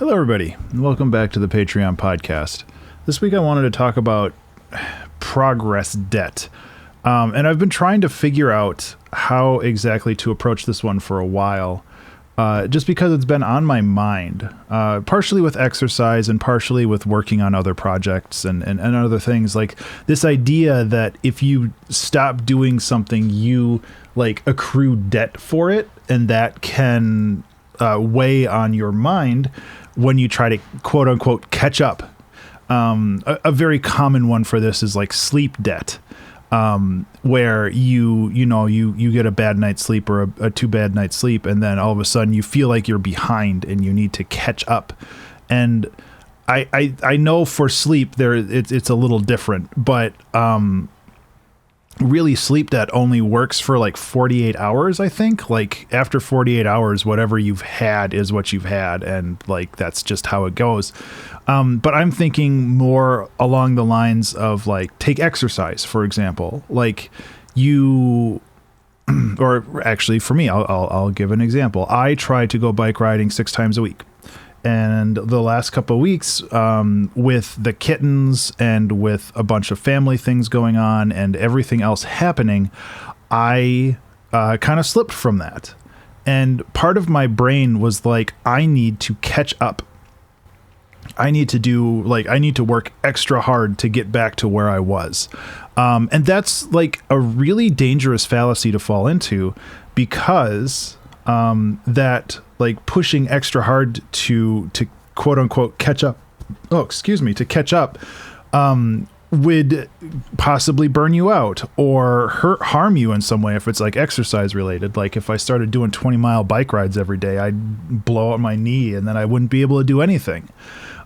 Hello, everybody, and welcome back to the Patreon podcast. This week I wanted to talk about progress debt. And I've been trying to figure out how exactly to approach this one for a while, just because it's been on my mind, partially with exercise and partially with working on other projects and other things. Like this idea that if you stop doing something, you like accrue debt for it, and that can weigh on your mind when you try to quote unquote catch up. A very common one for this is like sleep debt, where you get a bad night's sleep or a too bad night's sleep, and then all of a sudden you feel like you're behind and you need to catch up. And I know for sleep it's a little different, but really sleep debt only works for like 48 hours, I think. Like after 48 hours, whatever you've had is what you've had, and like that's just how it goes. But I'm thinking more along the lines of like, take exercise, for example. Like you, or actually for me, I'll give an example. I try to go bike riding 6 times a week. And the last couple of weeks, with the kittens and with a bunch of family things going on and everything else happening, I kind of slipped from that. And part of my brain was like, I need to catch up. I need to work extra hard to get back to where I was. And that's like a really dangerous fallacy to fall into, because that like pushing extra hard to quote unquote catch up, to catch up, would possibly burn you out or harm you in some way if it's like exercise related. Like if I started doing 20-mile bike rides every day, I'd blow out my knee and then I wouldn't be able to do anything.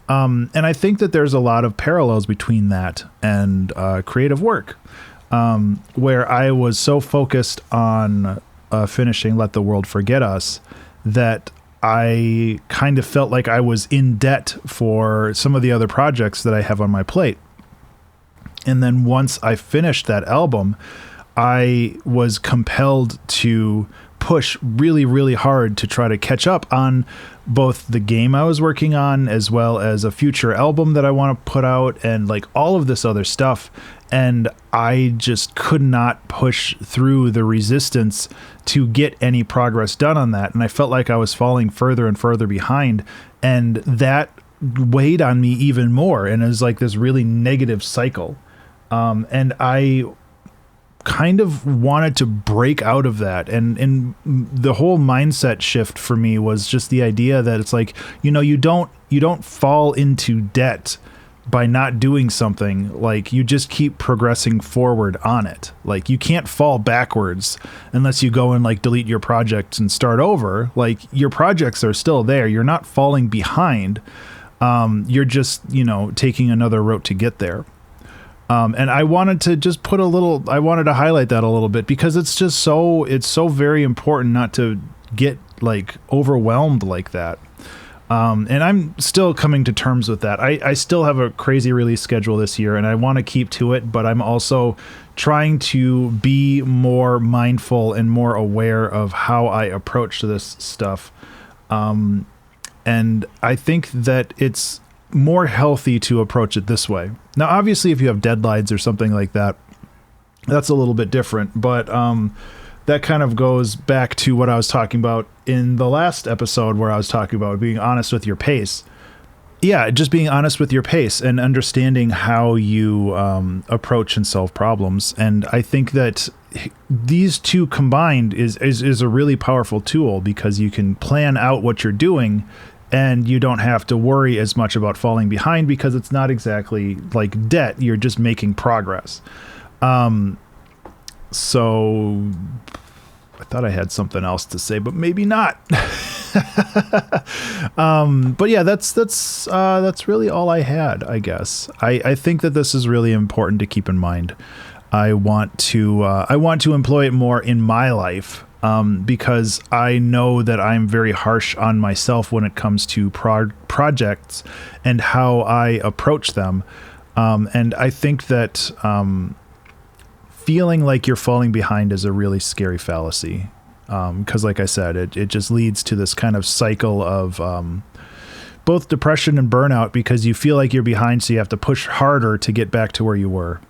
And I think that there's a lot of parallels between that and creative work, where I was so focused on finishing Let the World Forget Us that I kind of felt like I was in debt for some of the other projects that I have on my plate. And then once I finished that album, I was compelled to push really, really hard to try to catch up on both the game I was working on as well as a future album that I want to put out and like all of this other stuff. And I just could not push through the resistance to get any progress done on that. And I felt like I was falling further and further behind, and that weighed on me even more. And it was like this really negative cycle. And I kind of wanted to break out of that. And the whole mindset shift for me was just the idea that it's like, you don't fall into debt by not doing something. Like you just keep progressing forward on it. Like you can't fall backwards unless you go and like delete your projects and start over. Like your projects are still there. You're not falling behind. You're just, taking another route to get there. And I wanted to just I wanted to highlight that a little bit, because it's so very important not to get like overwhelmed like that. And I'm still coming to terms with that. I still have a crazy release schedule this year and I want to keep to it, but I'm also trying to be more mindful and more aware of how I approach this stuff. And I think that it's more healthy to approach it this way. Now, obviously, if you have deadlines or something like that, that's a little bit different, but that kind of goes back to what I was talking about in the last episode, where I was talking about being honest with your pace. Yeah, just being honest with your pace and understanding how you approach and solve problems. And I think that these two combined is a really powerful tool, because you can plan out what you're doing and you don't have to worry as much about falling behind, because it's not exactly like debt. You're just making progress. So I thought I had something else to say, but maybe not. But yeah, that's really all I had, I guess. I think that this is really important to keep in mind. I want to employ it more in my life, because I know that I'm very harsh on myself when it comes to projects and how I approach them. And I think that feeling like you're falling behind is a really scary fallacy. Because like I said, it just leads to this kind of cycle of both depression and burnout because you feel like you're behind, so you have to push harder to get back to where you were.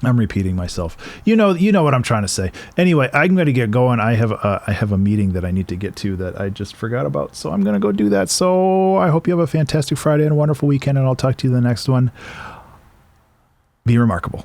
I'm repeating myself. You know what I'm trying to say. Anyway, I'm going to get going. I have a meeting that I need to get to that I just forgot about, so I'm going to go do that. So I hope you have a fantastic Friday and a wonderful weekend, and I'll talk to you in the next one. Be remarkable.